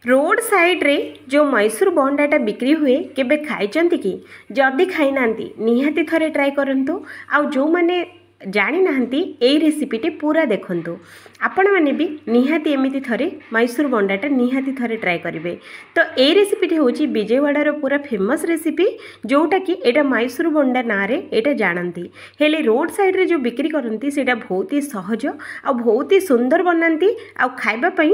Road side रे जो मैसूर बंडाटा बिक्री हुए केबे खाइचंती कि जदि खाई नांती निहाती थरे ट्राई करंतु आउ जो माने जानी नांती एई रेसिपीटी पूरा देखंतु आपण माने भी निहाती एमिति थरे मैसूर बंडाटा निहाती थरे ट्राई करिवे। तो एई रेसिपीटी होची विजयवाड़ार पूरा फेमस रेसिपी जोटा कि एटा मैसूर बंडा ना रे एटा जानंती हेले रोड साइड रे जो बिक्री करंती सेटा बहुत ही सहज आ बहुत ही सुंदर बनांती आ खाइबा पई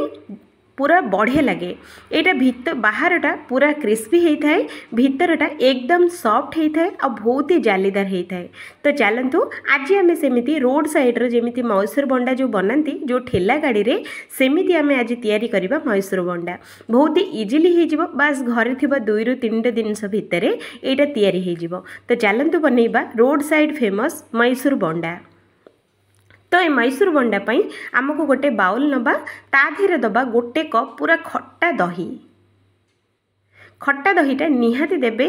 पूरा बढ़िया लगे। यहाँ भीतर बाहरटा पूरा क्रिस्पी होता है भीतरटा एकदम सॉफ्ट होता है और बहुत ही जालीदार होता है। तो चलतु आज आम सेमती रोड साइड्र जमी मैसूर बंडा जो बनाती जो ठेला गाड़ी रे सेमती आम आज तैयारी करवा मैसूर बंडा बहुत ही इजिली हो बास घर थी 2 ରୁ 3टा जिनस भितर यहाँ तैयारी हो। तो चलतु बनइबा रोड साइड फेमस मैसूर बंडा। तो ये मैसूर बंडा पाई आमको गोटे बाउल नबा ता धीरे दबा गोटे कप पूरा खट्टा दहीटा निहाती देबे।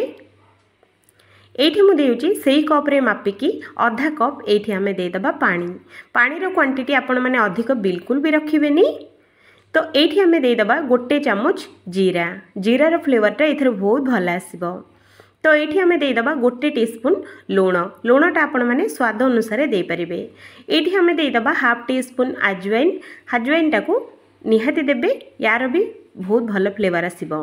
एठी मु देउची सेही कप रे मापिकी आधा कप एठी आमे दे दबा पानी रो क्वांटिटी आपण माने अधिक बिल्कुल भी रखिबेनी। तो एठी आमे दे दबा गोटे चामच जीरा रो फ्लेवरटा एथरे बहुत भल आसीबो। तो ये आम देदबा गोटे टीस्पून लुणटा आपण मैंने स्वाद अनुसार दे पारे। ये आम देदबा हाफ टी स्पून हाजवाइन को निहाती देबे यार भी बहुत भल फ्लेवर आसीबो।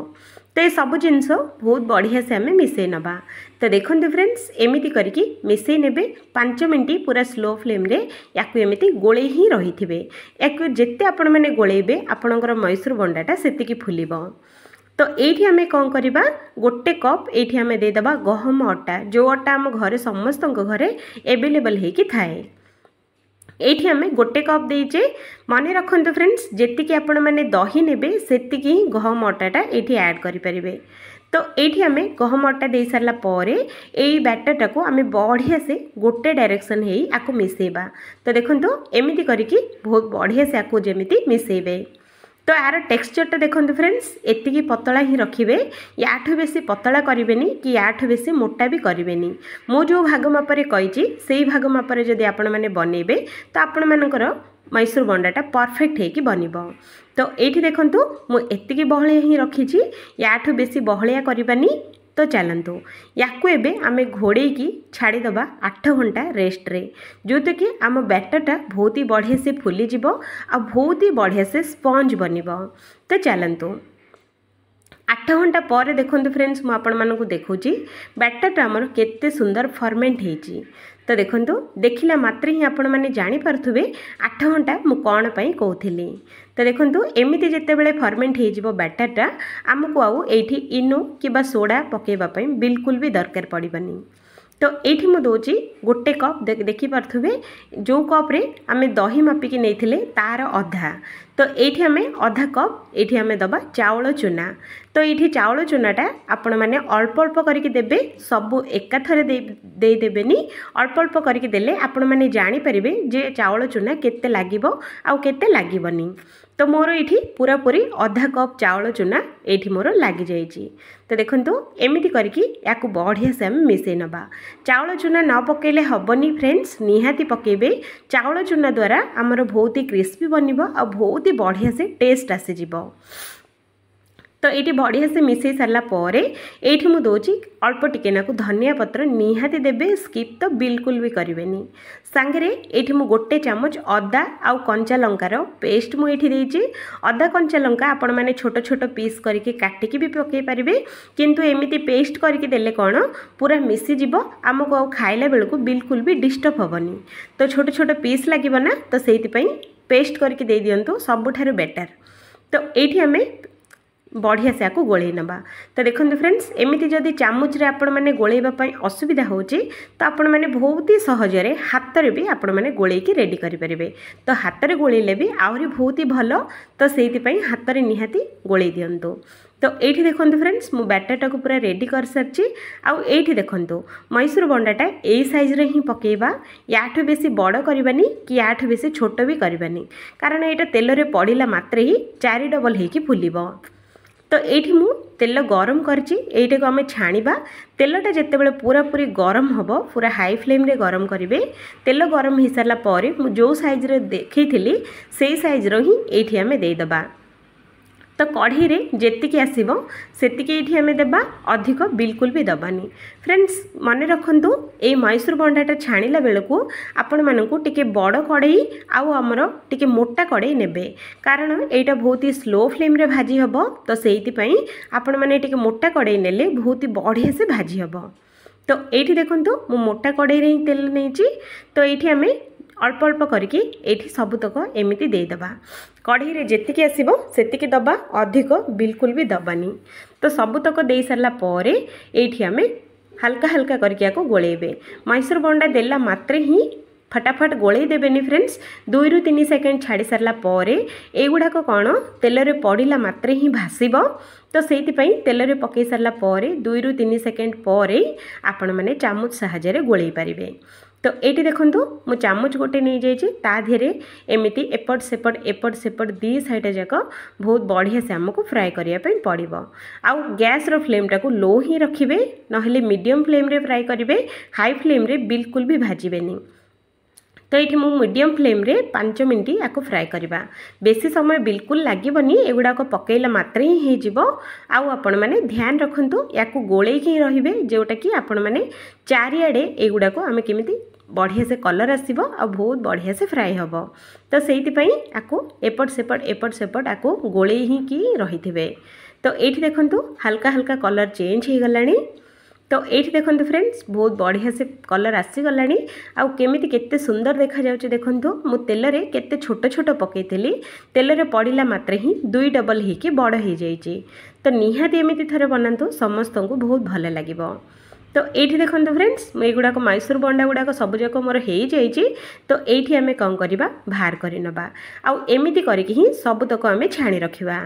तो ये सब जिनस बहुत बढ़िया से आम मिसई नबा। तो देखो फ्रेंड्स एमती करके मिसई नेबे 5 मिनट पूरा स्लो फ्लेम रे याकू एमती गोले ही रही थे। या जिते आपण मैंने गोलेबे आपणकर मैसूर बंडाटा सेतिकी फुलिबो। तो ये आम कौन करवा गोटे कप ये आम देदबा गहम अटा जो अटा आम घरे समस्त घरे एवेलेबल होगी थाए। ये आम गोटे कप देचे मन रखु फ्रेंड्स जी आपण मैंने दही नेबे सेतिकी ही गहम अटाटा ये ऐड करें। तो ये आम गहम अटा दे सारा पर यही बैटरटा को आम बढ़िया से गोटे डायरेक्शन है आपको मिसेबा। तो देखो एमती करके बहुत बढ़िया से आपको जमी मिसेबे। तो यार टेक्सचरटा देखो फ्रेंड्स एतिकी पतला ही रखिए याठू बेसी पतला करेंगे कि याठू बेसी मोटा भी करेंगे। मु जो भाग मापरे कही से भाग मापरे जदि आपण मैंने बनइबे तो आपण मानकर मैसूर बंडाटा परफेक्ट होगी बनइबो। तो ये देखु मुझे बहलिया ही रखी याठू बेसी बहलिया करबानी। तो चलतु याकू एबे आमे घोड़े की छाड़ीदबा 8 घंटा रेस्ट रे जो कि आम बैटरटा बहुत ही बढ़िया से फुली जीवो आ बहुत ही बढ़िया से स्पंज बनिबो। तो चलतु 8 घंटा पर देखो फ्रेंड्स मु आपण मानकु देखौची बैटरटा हमर केते सुंदर फर्मेंट हेची। तो देखो देखला मात्र ही आपण माने जानि पारथुबे 8 घंटा मु कोन पई कहउथिली। तो देखो एमती जिते बड़े फर्मेंट हो बैटरटा आमको आउ एठी इनो कि सोडा पकेबा पई बिल्कुल भी दरकार पड़िबनी। तो ये मुझे दूची गोटे कप देखिपे जो कप रे आमे दही मापिकी नहीं तार अधा। तो ये आम अधा कप ये आम दबा चाउल चूना। तो ये चाउल चूनाटा आपण मैंने अल्प अल्प करके देबे सबू एकाथरे देदेबेनी अल्प अल्प करके देले आपण मैंने जानीपर जे चाउल चूना केते लागिबो आउ केते लागिबनी। तो मोर ये पूरा पूरी अधा कप चाउल चूना ये मोर लग जाइए। तो देखो एमती करके या बढ़िया से आम मिसई नबा। चाउल चूना न पकेले हबनी फ्रेंड्स निहाती पकेबे चाउल चूना द्वारा आमर बहुत ही क्रिस्पी बनिबो आ बहुत ही बढ़िया से टेस्ट आसीजिबो। तो ये बढ़िया से मिसई सारा पर ये मुझे दूची अल्प टिके नाकु धनिया पत्र निहाती देबे स्किप तो बिल्कुल भी करेंगे। सांगे ये मुझे गोटे चामच अदा आउ कंचा लंकार पेस्ट मुझे अदा कंचा लंका आपण मैंने छोट छोट पीस करके काटिकी भी पकई पारे किंतु एमती पेस्ट करके देले कौन पूरा मिसीज आमको आउ खाइला बेलू बिल्कुल भी डिस्टर्ब हेनी। तो छोट छोट पीस लगे ना तो से पेस्ट करके दे दिंतु सबुठारु बेटर। तो ये आम बढ़िया से आपको गोले नबा। तो देखो फ्रेंड्स एमती जदि चामच रे आपण मैंने गोलेबाई असुविधा होची तो आपण मैंने बहुत ही सहजरे हाथ रे भी आपण मैंने गोले की रेडी करें। तो हाथ रे गोलेले भी आहरी बहुत ही भल। तो से हाथ रे निहाती गोले दिंतु। तो ये देखो फ्रेंड्स मु बैटरटा को पूरा रेडी कर सारी आउ ये देखो मैसूर बंडाटा यही साइज रे ही पकेबा याठू बेसी बड़ करबानी कि याठू बेसी छोट भी करबानी कारण यहाँ तेल रे पड़िला मात्रे ही 4 डबल होगी फुलिबो। तो ये मु तेल गरम करची को आम छाणीबा। तेलटा जितेबाला पूरा पूरी गरम हम पूरा हाई फ्लेम रे गरम करेंगे। तेल गरम हो सारा पर जो साइज रे देखी से साइज रो ही ये आम देदबा। तो कढ़ी रे जेतिकी आसीबो सेतिकी एठी हमें देबा, अधिक बिल्कुल भी दबानी। फ्रेंड्स मन रखंतु ए मैसूर बंडाटा छाणिला बेलकु आपण मानकु टिके बड़ कड़ई आउ हमर टिके मोटा कड़ई नेबे, कारण एटा बहुत ही स्लो फ्लेम रे भाजी हबो। तो सेइति पई आपण माने टिके मोटा कड़ई नेले बहुत ही बढ़िया से भाजी हबो। तो एठी देखंतु मु मोटा कड़ई रे ही तेल नेची। तो एठी हमें अल्प अल्प करके एठी सबुतक एमिति देदेबा, कढ़ई रे जेतिकी आसीबो सेतिकी दबा, अधिक बिल्कुल भी दबानी। तो सबुतक दे सारला परे एठी हमें हल्का हल्का करके आको गोलेबे। मैसूर बंडा देला मात्रे ही फटाफट गोले देबेनी फ्रेंड्स, 2 ରୁ 3 सेकेंड छाड़ी सारला परे एगुड़ाक कौन तेल रे पड़िला मात्रे ही भासीबो। तो सेति पई तेल रे पकई सारला परे 2 ରୁ 3 सेकेंड परे आपण माने चामच सहायता रे गोलेई पारिबे। तो ये देखंतु मु चामच गोटे नहीं जाइए, ता धीरे एमती एपट सेपट दी साइड जाक बहुत बढ़िया से आमको फ्राए करने पड़ो। आउ गैस रो फ्लेम टाको लो ही रखिए, नहेले मीडियम फ्लेम रे फ्राए करेंगे, हाई फ्लेम रे बिल्कुल भी भाजबेनी। तो ये मु मीडियम फ्लेम रे 5 मिनट या फ्राए करवा, बेसी समय बिल्कुल लगभग एगुड़ाक पकईला मात्रे ही हो। आपण मैंने ध्यान रखु या गोले ही रे, जोटा कि आपण मैंने चारिआडे एगुड़ाक आम केमी बढ़िया से कलर आसब आ बहुत बढ़िया से फ्राए हम। तो से एपट सेपट आको गोले ही कि रही थे। तो ये देखंतु हल्का हल्का कलर चेंज हो गलानी। तो ये देखंतु फ्रेंड्स बहुत बढ़िया से कलर आसीगलानी। आउ केमिति केते सुंदर देखा जाउचे देखंतु, मु तेल रे केते छोट छोट पकेइथिली, तेल रे पड़िला मात्रे ही 2 डबल ही कि बड़ हो जाइए। तो निहाती एमिति थरे बनातु, समस्तंकु बहुत भल लागिबो। तो ये देखो फ्रेंड्स मुझुड़ाक मैसूर बंडा गुड़ाक सबुजाक मोर हो जाइए। तो ये आम कौन करवा बाहर करनवा, आउ एमिति करके ही सबुतक आम छाणी रखा।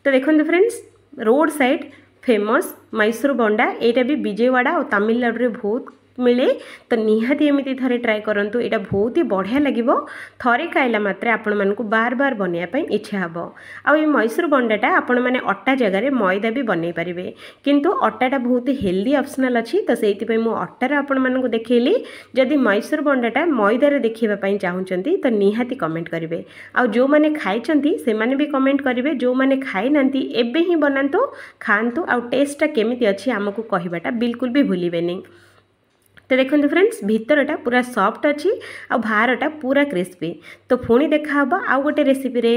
तो देखो friends road side famous Mysore bonda यहाँ भी विजयवाड़ा और तमिलनाडु रे बहुत मिले। तो निहाती एमिति थरे ट्राए करंतु, एटा बहुत ही बढ़िया लागिबो। थरे खाइला मात्रे आपण मानकु बार बार बनैया पई इच्छा हबो। आ ये मैसूर बंडाटा आपण माने अट्टा जगह रे मैदा भी बनै परिबे, किंतु अट्टाटा बहुत हेल्दी ऑप्शनल अछि। तो सेति पई मु अट्टा रे आपण मानकु देखैली। जदि मैसूर बंडाटा मैदा रे देखिबा पई चाहुचंती तो निहाती कमेंट करिवे, आ जो माने खाइचंती से माने भी कमेंट करिवे। जो माने खाइ नांती एबे ही बनांतु, खांतु, आ टेस्टटा केमिति अछि हमकु कहिबाटा बिल्कुल भी भूलिबेनी। तो देखो फ्रेंड्स भीतरटा पूरा सॉफ्ट अच्छी आ बाहरटा पूरा क्रिस्पी। तो पुणी देखा आउ गोटे रेसिपी रे।